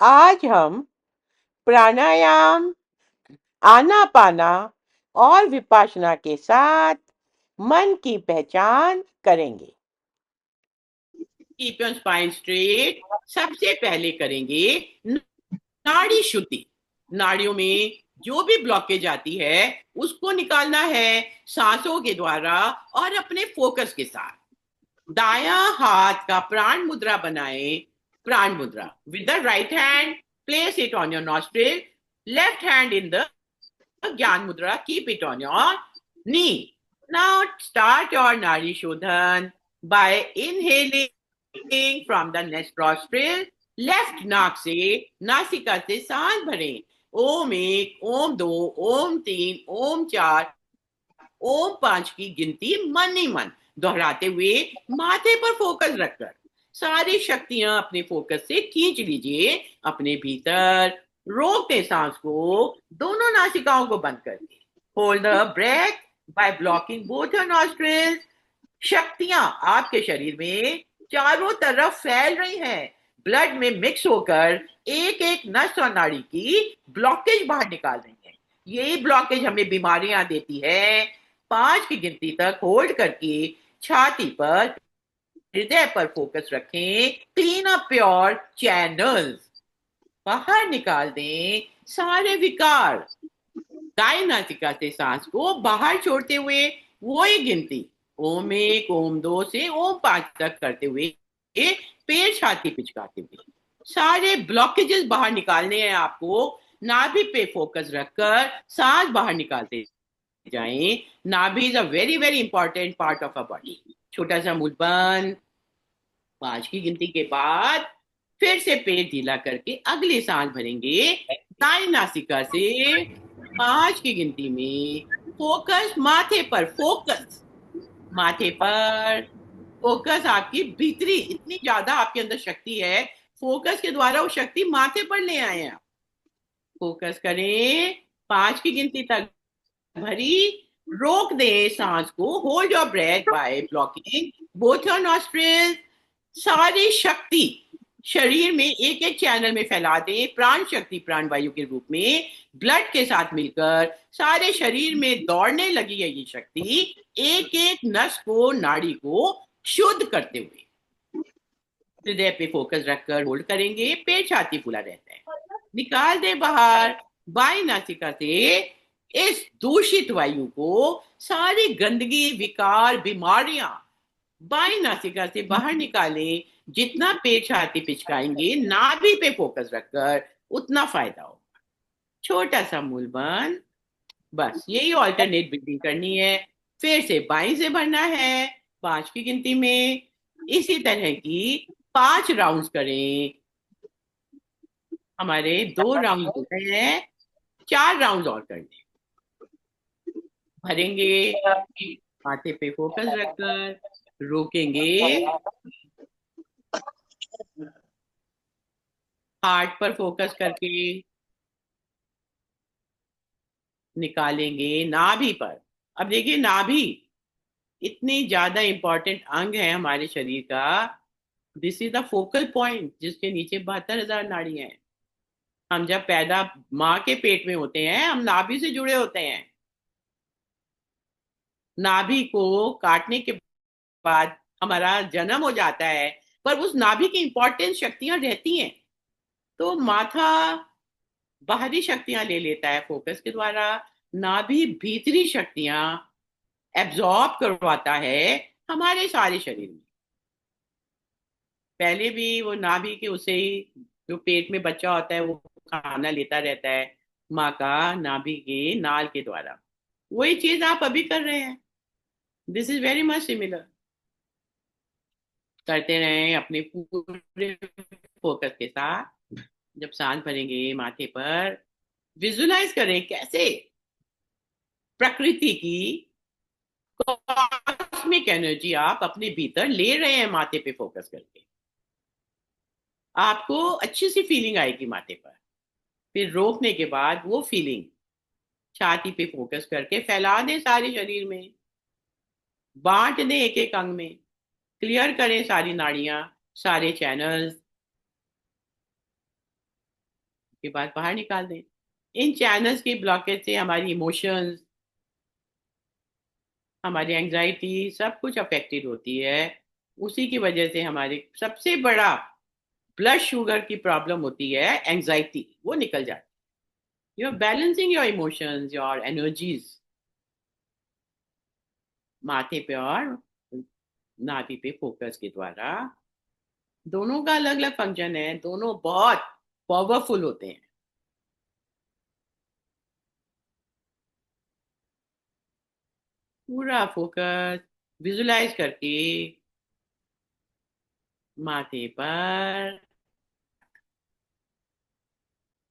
आज हम प्राणायाम, आनापाना और विपासना के साथ मन की पहचान करेंगे। Keep your spine straight. सबसे पहले करेंगे नाड़ी शुद्धि। नाड़ियों में जो भी ब्लॉकेज आती है उसको निकालना है सांसों के द्वारा और अपने फोकस के साथ। दाया हाथ का प्राण मुद्रा बनाए। प्राण मुद्रा with the right hand place it on your nostril. Left hand in the ज्ञान मुद्रा, keep it on your knee. Now start your नाड़ी शोधन bye inhaling from the next nostril. Left नाक से, नासिका से सांस भरें। ओम एक, ओम दो, ओम तीन, ओम चार, ओम पांच की गिनती मन ही मन दोहराते हुए माथे पर फोकस रखकर सारी शक्तियां अपने फोकस से खींच लीजिए अपने भीतर। रोकते सांस को, दोनों नासिकाओं को बंद करके। Hold the breath by blocking both your nostrils. शक्तियां आपके शरीर में चारों तरफ फैल रही हैं, ब्लड में मिक्स होकर एक एक नस और नाड़ी की ब्लॉकेज बाहर निकाल रही है। यही ब्लॉकेज हमें बीमारियां देती है। 5 की गिनती तक होल्ड करके छाती पर, हृदय पर फोकस रखें। Clean up your channels. बाहर निकाल दें सारे विकार। दाएं नासिका से सांस को बाहर छोड़ते हुए वही गिनती ओम एक, ओम दो से ओम पांच तक करते हुए पेट छाती पिचकाते हुए सारे ब्लॉकेजेस बाहर निकालने हैं आपको। नाभि पे फोकस रखकर सांस बाहर निकालते जाएं। नाभि is a very very important part of a body. छोटा सा मुंह बंद। 5 की गिनती के बाद फिर से पेट ढीला करके अगली सांस भरेंगे दाएं नासिका से। 5 की गिनती में फोकस माथे पर। फोकस माथे पर। फोकस आपकी भीतरी, इतनी ज्यादा आपके अंदर शक्ति है, फोकस के द्वारा वो शक्ति माथे पर ले आए हैं। फोकस करें 5 की गिनती तक भरी। रोक दें सांस को। Hold your breath by blocking both your nostrils. सारी शक्ति शरीर में एक एक चैनल में फैला दें। प्राण शक्ति प्राण वायु के रूप में ब्लड के साथ मिलकर सारे शरीर में दौड़ने लगी है ये शक्ति, एक एक नस को, नाड़ी को शुद्ध करते हुए। हृदय पे फोकस रखकर होल्ड करेंगे। पेट छाती फूला रहता है। निकाल दे बाहर बाई नासिका से इस दूषित वायु को। सारी गंदगी, विकार, बीमारियां बाई नासिका से बाहर निकालें। जितना पेट छाती पिचकाएंगे नाभि पे फोकस रखकर उतना फायदा होगा। छोटा सा मूल बंद। बस यही ऑल्टरनेट ब्रीदिंग करनी है। फिर से बाई से भरना है 5 की गिनती में। इसी तरह की 5 राउंड्स करें। हमारे 2 राउंड हो गए हैं, 4 राउंड और कर लें। भरेंगे माथे पे फोकस रखकर, रोकेंगे हार्ट पर फोकस करके, निकालेंगे नाभि पर। अब देखिए नाभि इतनी ज्यादा इंपॉर्टेंट अंग है हमारे शरीर का। This is the focal point जिसके नीचे 72,000 नाड़ियां हैं। हम जब पैदा माँ के पेट में होते हैं हम नाभि से जुड़े होते हैं। नाभि को काटने के बाद हमारा जन्म हो जाता है, पर उस नाभि की इंपॉर्टेंट शक्तियां रहती हैं। तो माथा बाहरी शक्तियां ले लेता है फोकस के द्वारा, नाभि भीतरी शक्तियां एब्जॉर्ब करवाता है हमारे सारे शरीर में। पहले भी वो नाभि के उसे ही, जो पेट में बच्चा होता है वो खाना लेता रहता है माँ का नाभि के नाल के द्वारा। वही चीज आप अभी कर रहे हैं। This is very much similar. करते रहें अपने पूरे फोकस के साथ। जब सांस भरेंगे माथे पर, विजुलाइज करें कैसे प्रकृति की कॉस्मिक एनर्जी आप अपने भीतर ले रहे हैं माथे पे फोकस करके। आपको अच्छी सी फीलिंग आएगी माथे पर। फिर रोकने के बाद वो फीलिंग छाती पे फोकस करके फैला दें सारे शरीर में। बांट दें एक एक अंग में। क्लियर करें सारी नाड़ियां, सारे चैनल्स। के बाद बाहर निकाल दें। इन चैनल्स के ब्लॉकेज से हमारी इमोशंस, हमारी एंजाइटी सब कुछ अफेक्टेड होती है। उसी की वजह से हमारे सबसे बड़ा ब्लड शुगर की प्रॉब्लम होती है एंजाइटी, वो निकल जाती है। You are balancing your emotions, your energies, माथे पे और नाभि पे फोकस के द्वारा। दोनों का अलग अलग फंक्शन है, दोनों बहुत पावरफुल होते हैं। पूरा फोकस विजुलाइज करके माथे पर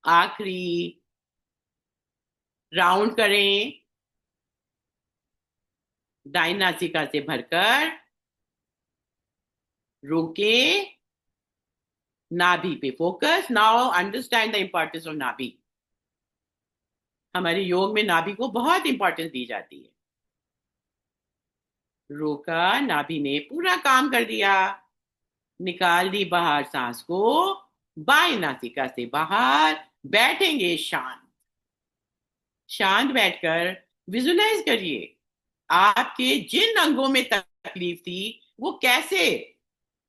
आखिरी राउंड करें, दाहिनी नासिका से भरकर रोकें, नाभि पे focus. Now understand the importance of नाभि। हमारे योग में नाभि को बहुत इंपॉर्टेंस दी जाती है। रोका, नाभि ने पूरा काम कर दिया, निकाल दी बाहर सांस को, बाएं नासिका से बाहर। बैठेंगे शांत, शांत बैठकर विजुलाइज करिए आपके जिन अंगों में तकलीफ थी वो कैसे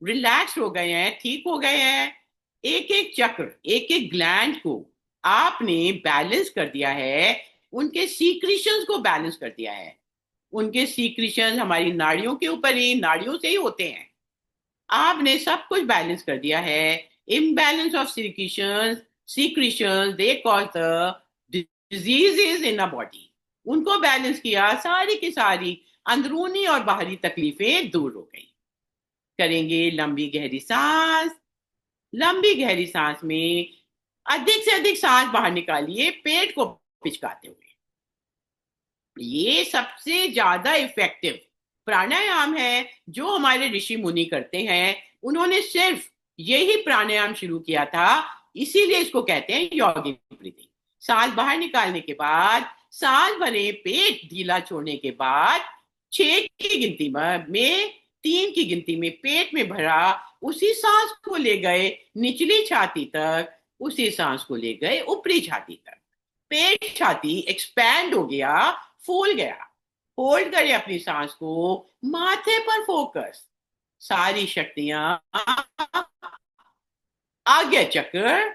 रिलैक्स हो गए हैं, ठीक हो गए हैं। एक एक चक्र, एक एक ग्लैंड को आपने बैलेंस कर दिया है, उनके सीक्रेशंस को बैलेंस कर दिया है। उनके सीक्रेशंस हमारी नाड़ियों के ऊपर ही, नाड़ियों से ही होते हैं। आपने सब कुछ बैलेंस कर दिया है। Imbalance of secretions, secretions they cause the diseases in a body. उनको बैलेंस किया, सारी की सारी अंदरूनी और बाहरी तकलीफें दूर हो गई। करेंगे लंबी गहरी सांस। लंबी गहरी सांस में अधिक से अधिक सांस बाहर निकालिए, पेट को पिचकाते हुए। ये सबसे ज्यादा इफेक्टिव प्राणायाम है जो हमारे ऋषि मुनि करते हैं। उन्होंने सिर्फ यही प्राणायाम शुरू किया था, इसीलिए इसको कहते हैं यौगिक ब्रीथिंग। सांस बाहर निकालने के बाद, सांस भरे, पेट ढीला छोड़ने के बाद 6 की गिनती में 3 की गिनती में पेट में भरा उसी सांस को ले गए निचली छाती तक, उसी सांस को ले गए ऊपरी छाती तक। पेट छाती एक्सपैंड हो गया, फूल गया। होल्ड करें अपनी सांस को, माथे पर फोकस। सारी शक्तियां, आज्ञा चक्र,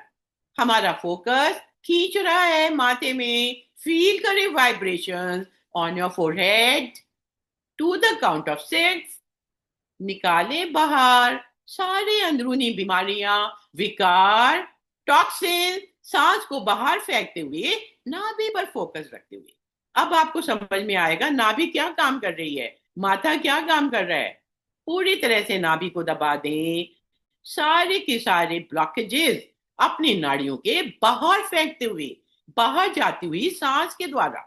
हमारा फोकस खींच रहा है माथे में। फील करें vibrations on your forehead to the count of 6। निकाले बाहर सारी अंदरूनी बीमारियां, विकार, टॉक्सिन। सांस को बाहर फेंकते हुए नाभि पर फोकस रखते हुए। अब आपको समझ में आएगा नाभि क्या काम कर रही है, माथा क्या काम कर रहा है। पूरी तरह से नाभि को दबा दें, सारे के सारे ब्लॉकेजेस अपनी नाड़ियों के बाहर फेंकते हुए, बाहर जाती हुई सांस के द्वारा।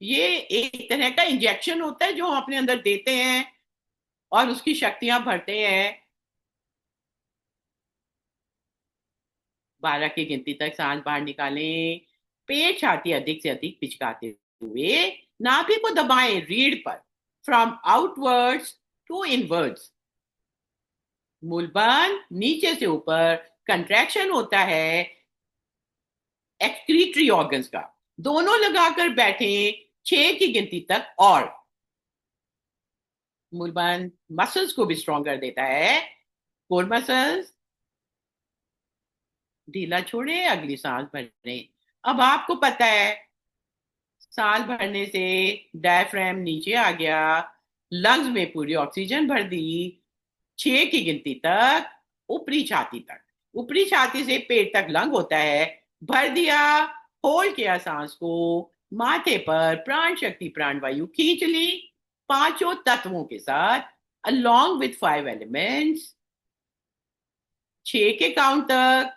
ये एक तरह का इंजेक्शन होता है जो हम अपने अंदर देते हैं और उसकी शक्तियां भरते हैं। 12 की गिनती तक सांस बाहर निकालें, पेट छाती अधिक से अधिक पिचकाते हुए नाभि को दबाएं रीढ़ पर, फ्रॉम आउटवर्ड्स टू इनवर्ड्स। मूलबंध नीचे से ऊपर कंट्रैक्शन होता है एक्सक्रीटरी ऑर्गन्स का। दोनों लगाकर बैठे 6 की गिनती तक, और मूलबंध मसल्स को भी स्ट्रॉन्ग कर देता है। कोर मसल्स ढीला छोड़े, अगली सांस भरे। अब आपको पता है सांस भरने से डायफ्राम नीचे आ गया, लंग्स में पूरी ऑक्सीजन भर दी 6 की गिनती तक, ऊपरी छाती तक। ऊपरी छाती से पेट तक लंग होता है, भर दिया, होल्ड किया सांस को, माथे पर प्राण शक्ति प्राणवायु खींच ली पांचों तत्वों के साथ, अलोंग विथ 5 एलिमेंट्स। 6 के काउंट तक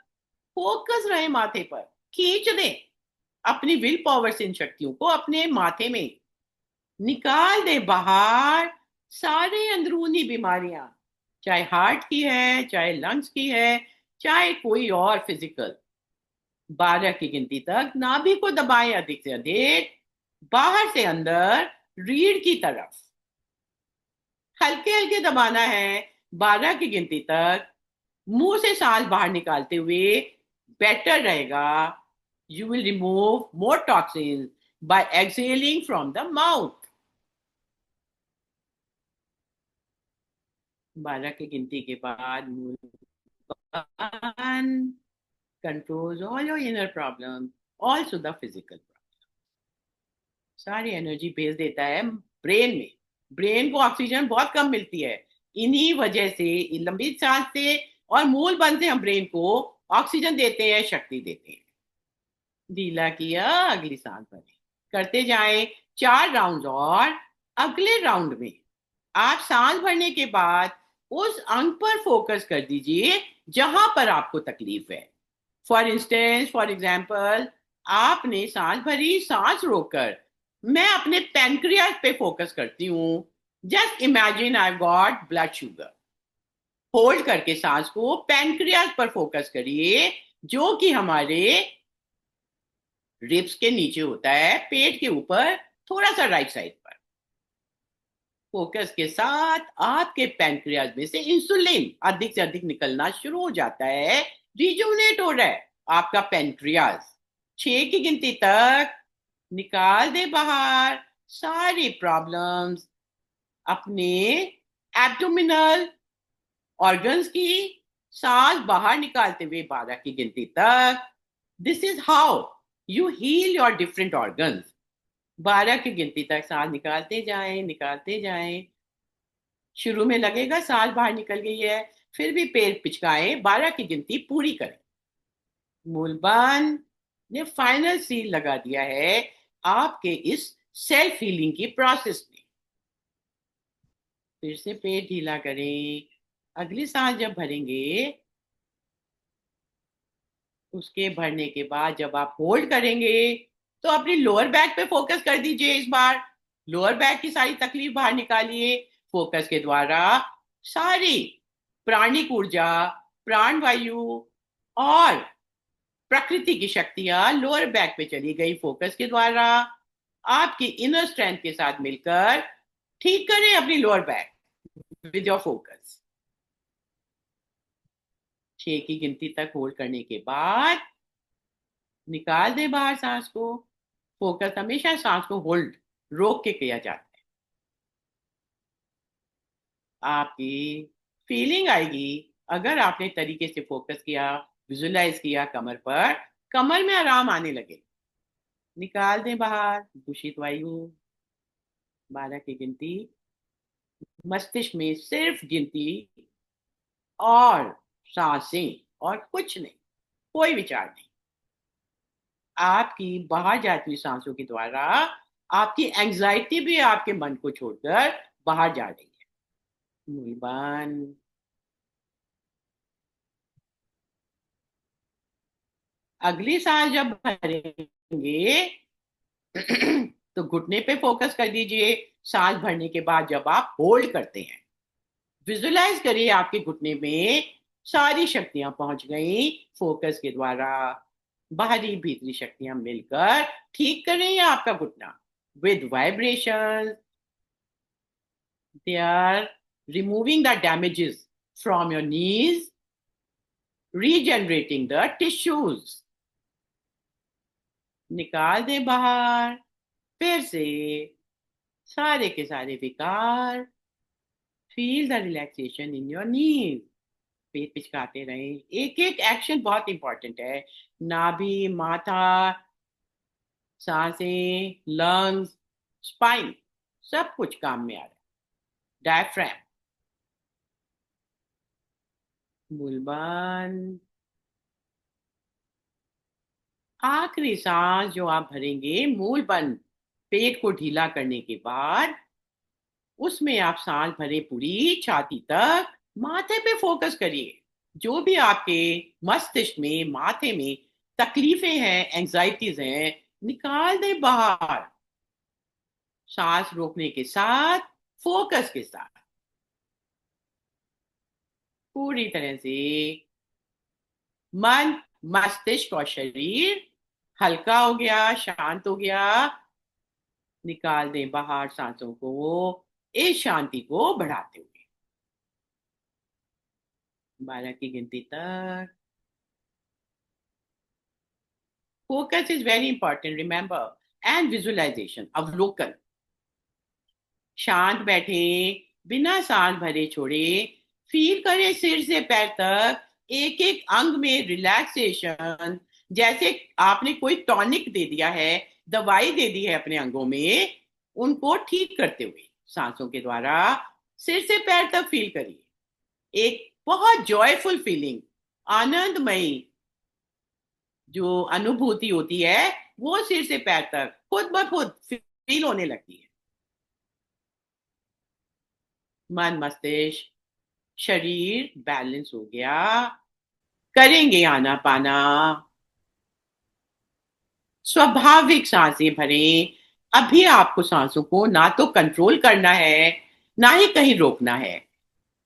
फोकस रहे माथे पर, खींच दें अपनी विल पावर से इन शक्तियों को अपने माथे में। निकाल दे बाहर सारे अंदरूनी बीमारियां, चाहे हार्ट की है, चाहे लंग्स की है, चाहे कोई और फिजिकल। 12 की गिनती तक नाभि को दबाएं अधिक से अधिक, बाहर से अंदर, रीढ़ की तरफ। हल्के हल्के दबाना है 12 की गिनती तक। मुंह से सांस बाहर निकालते हुए बेटर रहेगा. You will remove more toxin by exhaling from the mouth. 12 की गिनती के बाद controls all your inner problem, also the physical. सारी एनर्जी भेज देता है ब्रेन में. ब्रेन को ऑक्सीजन बहुत कम मिलती है. इन्हीं वजह से लंबी सांस से और मूल बंद से हम ब्रेन को ऑक्सीजन देते हैं, शक्ति देते हैं. ढीला किया, अगली सांस भरी. करते जाएं 4 राउंड. और अगले राउंड में आप सांस भरने के बाद उस अंग पर फोकस कर दीजिए जहां पर आपको तकलीफ है. फॉर एग्जाम्पल, आपने सांस भरी, सांस रोककर मैं अपने पैनक्रियास पे फोकस करती हूँ. Just imagine I got blood sugar. Hold करके सांस को पैनक्रियास पर फोकस करिए, जो कि हमारे रिब्स के नीचे होता है, पेट के ऊपर थोड़ा सा राइट साइड पर. फोकस के साथ आपके पैनक्रियास में से इंसुलिन अधिक से अधिक निकलना शुरू हो जाता है. रिजुवनेट हो रहा है आपका पैनक्रियास. 6 की गिनती तक निकाल दे बाहर सारी प्रॉब्लम्स अपने एब्डोमिनल ऑर्गन्स की. सांस बाहर निकालते हुए 12 की गिनती तक. This is how you heal your different organs. 12 की गिनती तक सांस निकालते जाएं, निकालते जाएं. शुरू में लगेगा सांस बाहर निकल गई है, फिर भी पैर पिचकाएं. 12 की गिनती पूरी करें. मूलबान ने फाइनल सील लगा दिया है आपके इस सेल्फ हीलिंग की प्रोसेस में. फिर से पेट ढीला करें. अगली सांस जब भरेंगे, उसके भरने के बाद जब आप होल्ड करेंगे तो अपनी लोअर बैक पे फोकस कर दीजिए. इस बार लोअर बैक की सारी तकलीफ बाहर निकालिए. फोकस के द्वारा सारी प्राणिक ऊर्जा, प्राणवायु और प्रकृति की शक्तियां लोअर बैक पे चली गई. फोकस के द्वारा आपकी इनर स्ट्रेंथ के साथ मिलकर ठीक करें अपनी lower back with your focus. 6 की गिनती तक होल्ड करने के बाद निकाल दे बाहर सांस को. फोकस हमेशा सांस को होल्ड, रोक के किया जाता है. आपकी फीलिंग आएगी अगर आपने तरीके से फोकस किया, विजुलाइज किया कमर पर. कमर में आराम आने लगे. निकाल दें बाहर दूषित वायु. 12 की गिनती. मस्तिष्क में सिर्फ गिनती और सांसें और कुछ नहीं, कोई विचार नहीं. आपकी बाहर जाती हुई सांसों के द्वारा आपकी एंजाइटी भी आपके मन को छोड़कर बाहर जा रही है. मुल्बान. अगली सांस जब भरेंगे तो घुटने पे फोकस कर दीजिए. सांस भरने के बाद जब आप होल्ड करते हैं, विजुलाइज करिए आपके घुटने में सारी शक्तियां पहुंच गई. फोकस के द्वारा बाहरी भीतरी शक्तियां मिलकर ठीक कर रही हैं आपका घुटना with vibration. They are removing the damages from your knees, regenerating the tissues. निकाल दे बाहर. फिर से सारे के सारे विकार. Feel the relaxation in your knees. पेट पिचकाते रहें. एक एक एक्शन बहुत इंपॉर्टेंट है. नाभि, माथा, सांसें, लंग्स, स्पाइन, सब कुछ काम में आ रहा है. डायफ्राम. बुलबन. आखिरी सांस जो आप भरेंगे मूल बंद, पेट को ढीला करने के बाद, उसमें आप सांस भरे पूरी छाती तक. माथे पे फोकस करिए. जो भी आपके मस्तिष्क में, माथे में तकलीफें हैं, एंजाइटीज हैं, निकाल दे बाहर. सांस रोकने के साथ, फोकस के साथ पूरी तरह से मन, मस्तिष्क और शरीर हल्का हो गया, शांत हो गया. निकाल दें बाहर सांसों को इस शांति को बढ़ाते हुए. 12 की गिनती तक. Focus is very important, remember. And visualization, अवलोकन। शांत बैठे, बिना सांस भरे छोड़े, फील करें सिर से पैर तक एक एक अंग में रिलैक्सेशन। जैसे आपने कोई टॉनिक दे दिया है, दवाई दे दी है अपने अंगों में, उनको ठीक करते हुए सांसों के द्वारा सिर से पैर तक फील करिए। एक बहुत जॉयफुल फीलिंग, आनंदमयी जो अनुभूति होती है, वो सिर से पैर तक खुद ब खुद फील होने लगती है। मन मस्तिष्क शरीर बैलेंस हो गया। करेंगे आना पाना, स्वाभाविक सांसें भरें। अभी आपको सांसों को ना तो कंट्रोल करना है, ना ही कहीं रोकना है।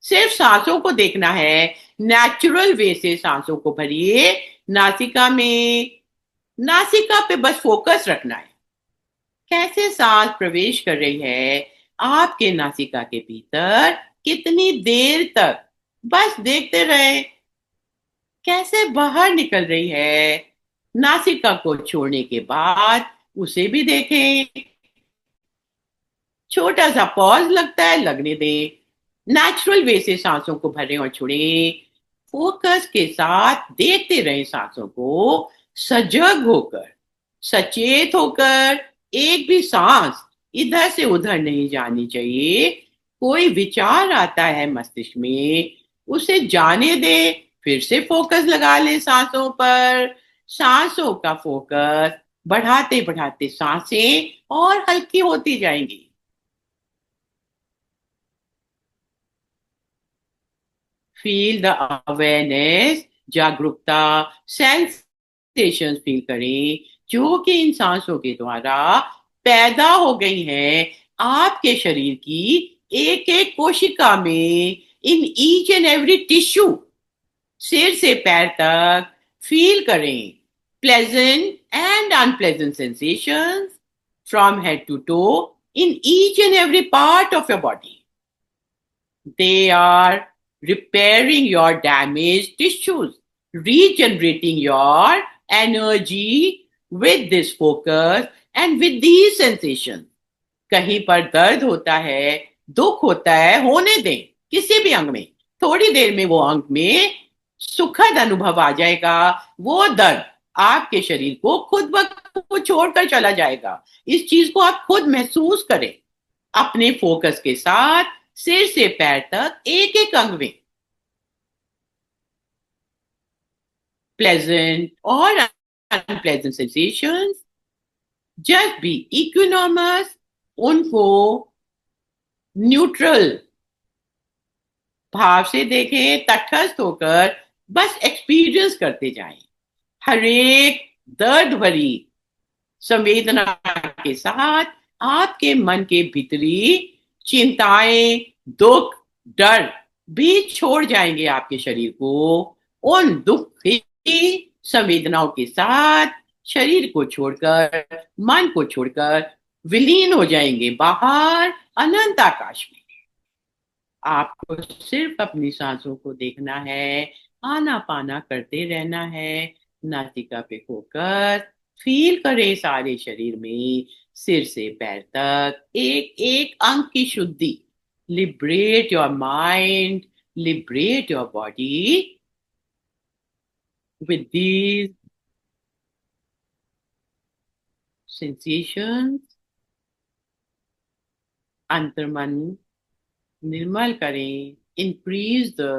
सिर्फ सांसों को देखना है। नेचुरल वे से सांसों को भरिए। नासिका में, नासिका पे बस फोकस रखना है। कैसे सांस प्रवेश कर रही है आपके नासिका के भीतर, कितनी देर तक, बस देखते रहे। कैसे बाहर निकल रही है नासिका को छोड़ने के बाद, उसे भी देखें। छोटा सा पॉज लगता है, लगने दें। नेचुरल वे से सांसों को भरें और छोड़ें। फोकस के साथ देखते रहें सांसों को, सजग होकर, सचेत होकर। एक भी सांस इधर से उधर नहीं जानी चाहिए। कोई विचार आता है मस्तिष्क में, उसे जाने दे, फिर से फोकस लगा ले सांसों पर। सांसों का फोकस बढ़ाते बढ़ाते सांसें और हल्की होती जाएंगी। फील द अवेयरनेस, जागरूकता, सेंसेशन फील करें, जो कि इन सांसों के द्वारा पैदा हो गई हैं आपके शरीर की एक एक कोशिका में, in each and every tissue. सिर से पैर तक फील करें pleasant and unpleasant sensations from head to toe in each and every part of your body. They are repairing your damaged tissues, regenerating your energy with this focus and with these sensations. कहीं पर दर्द होता है, दुख होता है, होने दें किसी भी अंग में। थोड़ी देर में वो अंग में सुखद अनुभव आ जाएगा। वो दर्द आपके शरीर को खुद ब खुद छोड़कर चला जाएगा। इस चीज को आप खुद महसूस करें अपने फोकस के साथ, सिर से पैर तक एक एक अंग में। प्लेजेंट और अनप्लेजेंट सेंसेशंस, जस्ट बी इक्विनॉर्मस, उनको न्यूट्रल भाव से देखें, तटस्थ होकर बस एक्सपीरियंस करते जाएं। हर एक दर्द भरी संवेदना के साथ आपके मन के भीतरी चिंताएं, दुख, डर भी छोड़ जाएंगे आपके शरीर को। उन दुखी संवेदनाओं के साथ शरीर को छोड़कर, मन को छोड़कर विलीन हो जाएंगे बाहर अनंत आकाश में। आपको सिर्फ अपनी सांसों को देखना है, आना पाना करते रहना है। नासिका पे फोकस, फील करें सारे शरीर में, सिर से पैर तक एक एक अंग की शुद्धि। Liberate your mind, liberate your body with these sensations। अंतर्मन निर्मल करें, increase the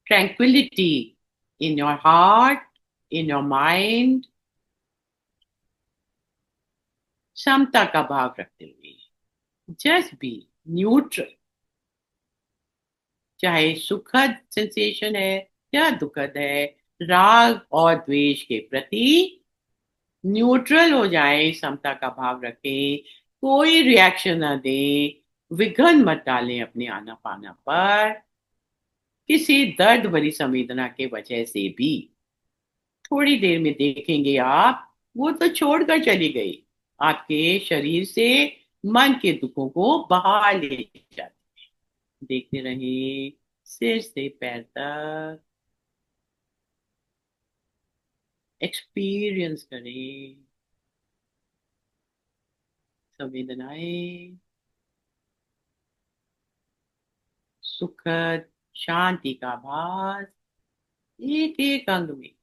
tranquility in your heart, in your mind। समता का भाव रखते हुए जस्ट बी न्यूट्रल। चाहे सुखद सेंसेशन है या दुखद है, राग और द्वेष के प्रति न्यूट्रल हो जाए, समता का भाव रखें, कोई रिएक्शन ना दें, विघन मत डालें अपने आना पाना पर किसी दर्द भरी संवेदना के वजह से भी। थोड़ी देर में देखेंगे आप, वो तो छोड़कर चली गई, आपके शरीर से मन के दुखों को बाहर ले जाती। देखते रहिए सिर से पैर तक। एक्सपीरियंस करें संवेदनाएं, सुखद शांति का भास एक एक अंग में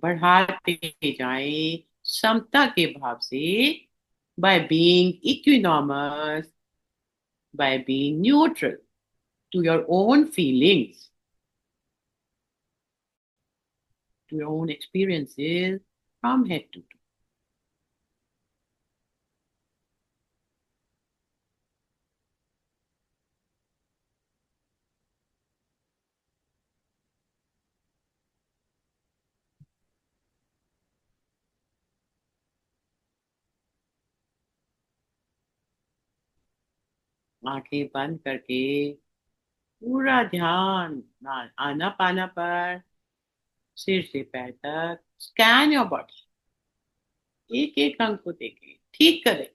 बढ़ाते जाएं समता के भाव से, by being equanimous, by being neutral to your own feelings, to your own experiences from head to toe. आंखें बंद करके पूरा ध्यान आना पाना पर, सिर से पैर तक स्कैन योर बॉडी, एक एक अंग को देखें, ठीक करें।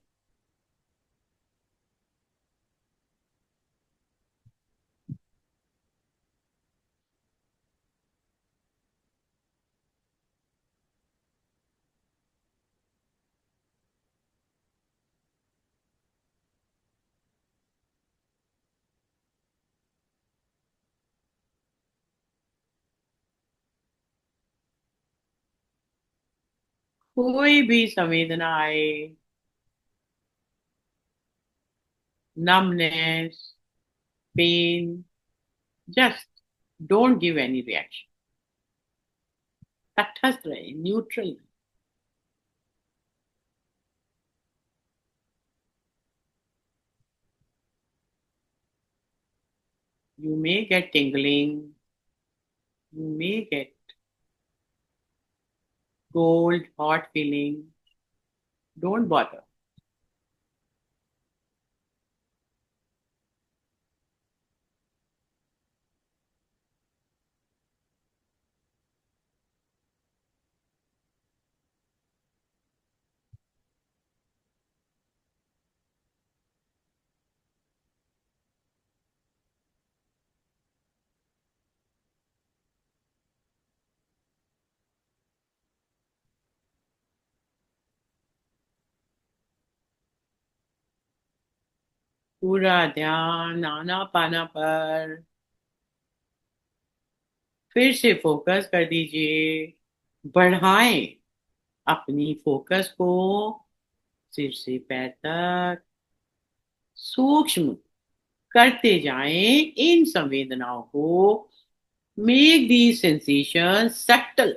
कोई भी संवेदना आए, numbness, pain, just don't give any reaction. तटस्थ रहे, neutral. You may get tingling, you may get cold, hot feeling. Don't bother. पूरा ध्यान आना पाना पर, फिर से फोकस कर दीजिए। बढ़ाएं अपनी फोकस को सिर से पैर तक, सूक्ष्म करते जाएं इन संवेदनाओं को। Make the sensation subtle.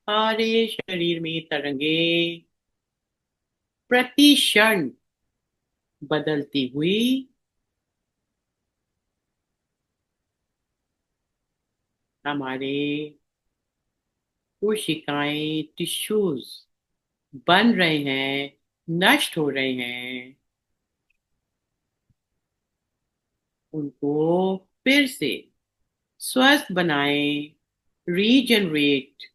सारे शरीर में तरंगे प्रति क्षण बदलती हुई, हमारे कोशिकाएं, टिश्यूज बन रहे हैं, नष्ट हो रहे हैं, उनको फिर से स्वस्थ बनाएं। Regenerate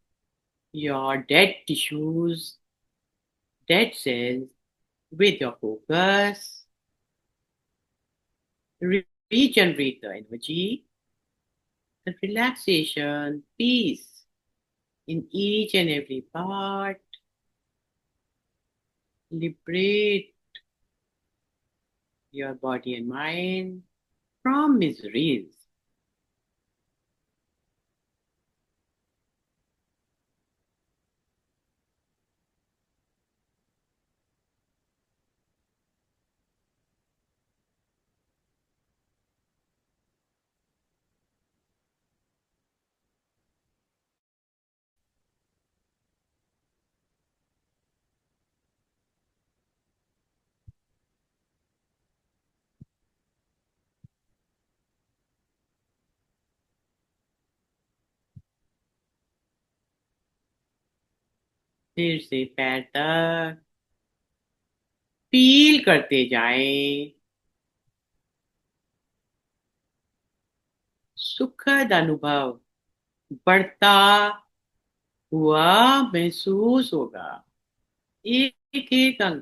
your dead tissues, dead cells with your focus. Regenerate the energy, the relaxation, peace in each and every part. Liberate your body and mind from miseries. सिर से पैर तक फील करते जाएं सुखद अनुभव बढ़ता हुआ महसूस होगा। एक एक अंग।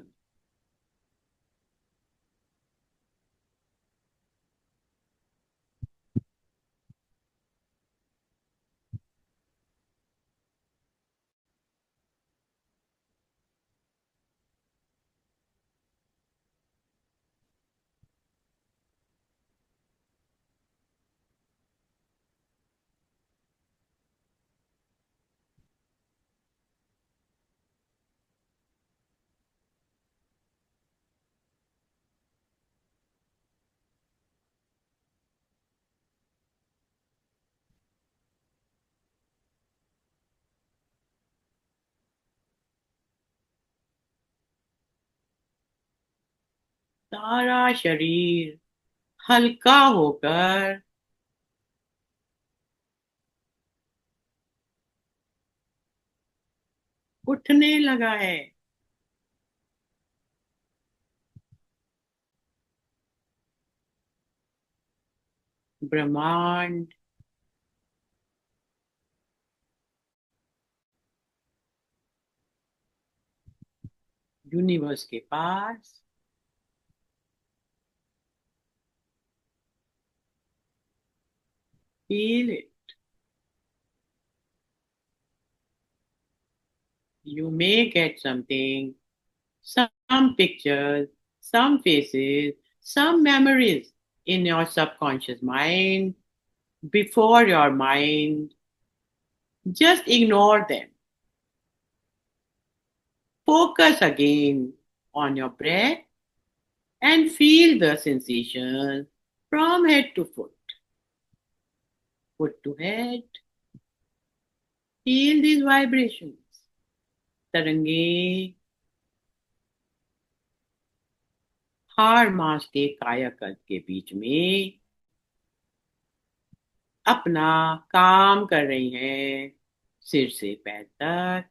सारा शरीर हल्का होकर उठने लगा है। ब्रह्मांड, यूनिवर्स के पास feel it. You may get something, some pictures, some faces, some memories in your subconscious mind before your mind. Just ignore them. Focus again on your breath and feel the sensation from head to foot. Foot to head. Feel these vibrations. तरंगे हाड़ मांस के कायाकल्प के बीच में अपना काम कर रही हैं, सिर से पैर तक,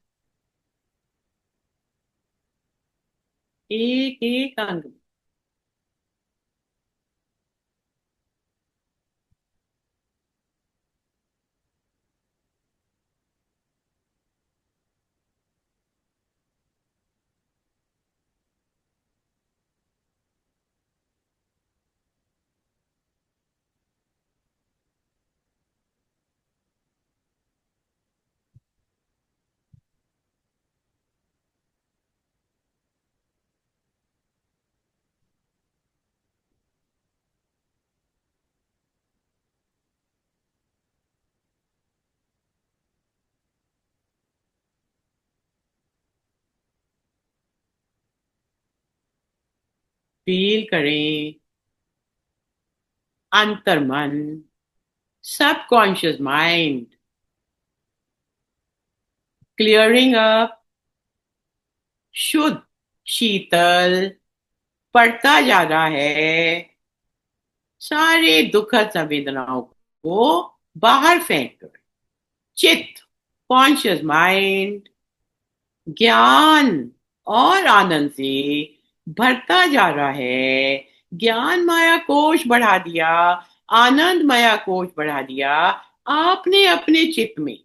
एक एक अंग। फील करें अंतर्मन, सबकॉन्शियस माइंड क्लियरिंग अप, शुद्ध, शीतल पड़ता जा रहा है। सारे दुखद संवेदनाओं को बाहर फेंक कर चित्त, कॉन्शियस माइंड ज्ञान और आनंद से भरता जा रहा है। ज्ञान माया कोश बढ़ा दिया, आनंद माया कोश बढ़ा दिया। आपने अपने चित्त में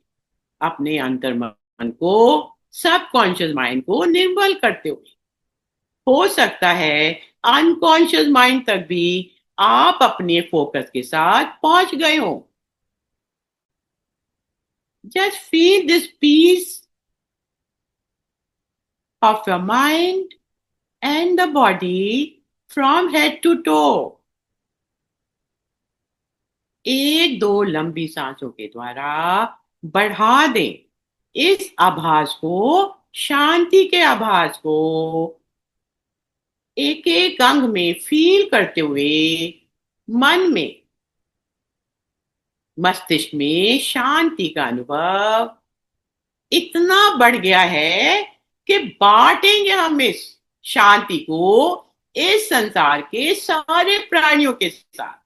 अपने अंतर्मन को, सबकॉन्शियस माइंड को निर्मल करते हुए, हो सकता है अनकॉन्शियस माइंड तक भी आप अपने फोकस के साथ पहुंच गए हो। Just feel this peace of your mind and the body from head to toe. एक दो लंबी सांसों के द्वारा बढ़ा दें इस आभास को, शांति के आभास को, एक एक अंग में फील करते हुए मन में, मस्तिष्क में शांति का अनुभव इतना बढ़ गया है कि बांटेंगे हम इस शांति को इस संसार के सारे प्राणियों के साथ।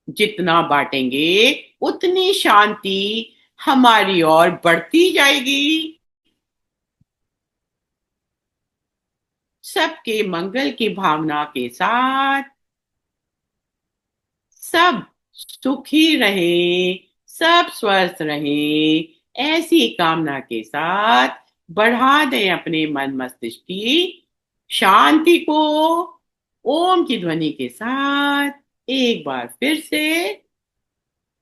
जितना बांटेंगे उतनी शांति हमारी ओर बढ़ती जाएगी। सबके मंगल की भावना के साथ सब सुखी रहे, सब स्वस्थ रहे, ऐसी कामना के साथ बढ़ा दें अपने मन मस्तिष्क की शांति को ओम की ध्वनि के साथ एक बार फिर से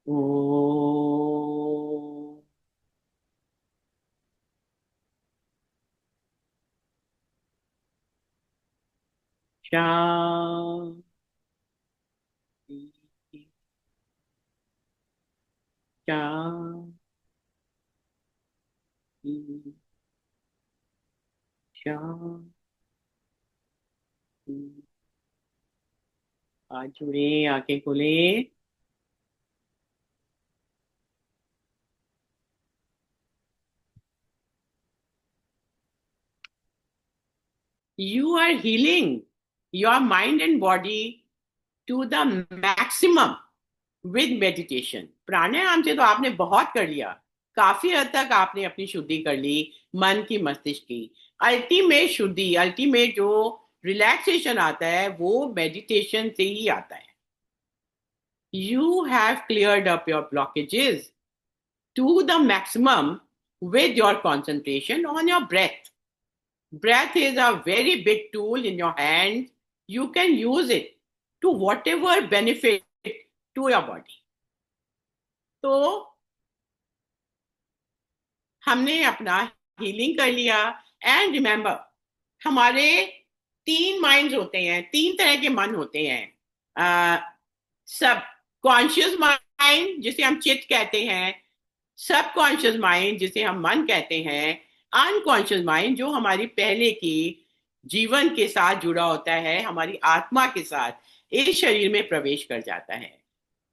ओम। शांति शांति शांति। आज जुड़े, आंखें खोले। You are healing your mind and body to the maximum with meditation. प्राणायाम से तो आपने बहुत कर लिया, काफी हद तक आपने अपनी शुद्धि कर ली, मन की मस्तिष्क की। अल्टीमेट शुद्धि, अल्टीमेट जो रिलैक्सेशन आता है वो मेडिटेशन से ही आता है। You have cleared up your blockages to the maximum with your concentration on your breath. Breath is a very big tool in your hand. You can use it to whatever benefit to your body. तो हमने अपना healing कर लिया। And remember, हमारे 3 minds होते हैं, 3 तरह के मन होते हैं। सब कॉन्शियस माइंड जिसे हम चित्त कहते हैं, सब कॉन्शियस माइंड जिसे हम मन कहते हैं, अनकॉन्शियस माइंड जो हमारी पहले की जीवन के साथ जुड़ा होता है, हमारी आत्मा के साथ इस शरीर में प्रवेश कर जाता है।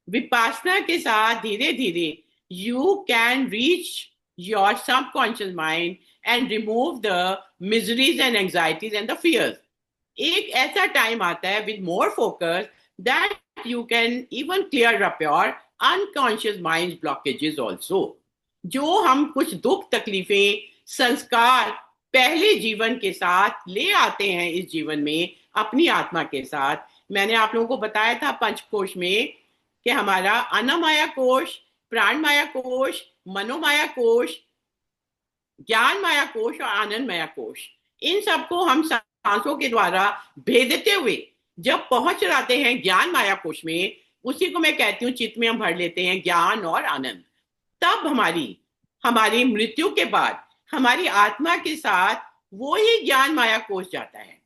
विपासना के साथ धीरे धीरे you can reach your subconscious mind and remove the miseries and anxieties and the fears. एक ऐसा टाइम आता है with more focus that you can even clear up your unconscious mind's blockages also। जो हम कुछ दुख तकलीफें संस्कार पहले जीवन के साथ ले आते हैं इस जीवन में अपनी आत्मा के साथ। मैंने आप लोगों को बताया था पंचकोश में कि हमारा अन्नमाया कोश, प्राणमाया कोश, मनोमाया कोश, ज्ञान माया कोश और आनंद माया कोश, इन सबको हम सांसों के द्वारा भेदते हुए जब पहुंच जाते हैं ज्ञान माया कोश में, उसी को मैं कहती हूँ चित्त में हम भर लेते हैं ज्ञान और आनंद। तब हमारी मृत्यु के बाद हमारी आत्मा के साथ वो ही ज्ञान माया कोश जाता है।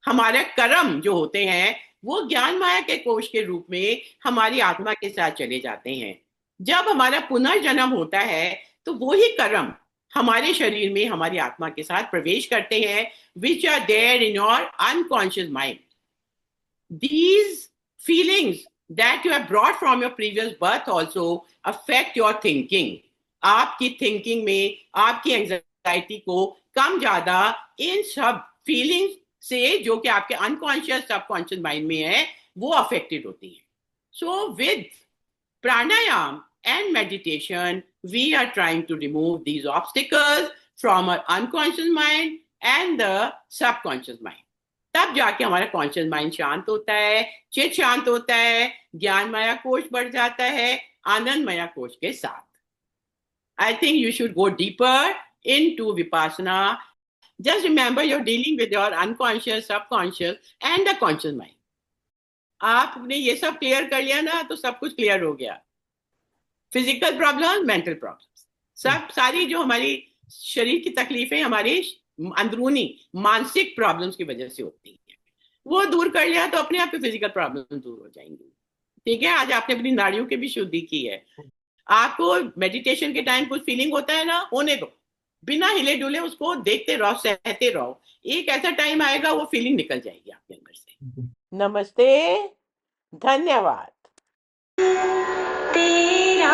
हमारे कर्म जो होते हैं वो ज्ञान माया के कोश के रूप में हमारी आत्मा के साथ चले जाते हैं। जब हमारा पुनर्जन्म होता है तो वो ही कर्म हमारे शरीर में हमारी आत्मा के साथ प्रवेश करते हैं, which are there in your unconscious mind. These feelings that you have brought from your previous birth also affect your thinking। आपकी थिंकिंग में आपकी एंजाइटी को कम ज्यादा इन सब फीलिंग्स से जो कि आपके अनकॉन्शियस सबकॉन्शियस माइंड में है वो अफेक्टेड होती है। So with pranayama and meditation we are trying to remove these obstacles from our unconscious mind and the subconscious mind। तब जाके हमारा कॉन्शियस माइंड शांत होता है, चित्त शांत होता है, ज्ञान माया कोश बढ़ जाता है आनंद माया कोश के साथ। I think you should go deeper into Vipassana. Just remember you are dealing with your unconscious, subconscious and the conscious mind. आपने ये सब क्लियर कर लिया ना तो सब कुछ क्लियर हो गया। फिजिकल प्रॉब्लम, मेंटल प्रॉब्लम, सब सारी जो हमारी शरीर की तकलीफें हमारी अंदरूनी मानसिक प्रॉब्लम्स की वजह से होती है, वो दूर कर लिया तो अपने आप फिजिकल प्रॉब्लम दूर हो जाएंगी। ठीक है, आज आपने अपनी नाड़ियों की भी शुद्धि की है। आपको मेडिटेशन के टाइम कुछ फीलिंग होता है ना, होने दो, बिना हिले डुले उसको देखते रहो, सहते रहो। एक ऐसा टाइम आएगा वो फीलिंग निकल जाएगी आपके अंदर से। नमस्ते, धन्यवाद। तेरा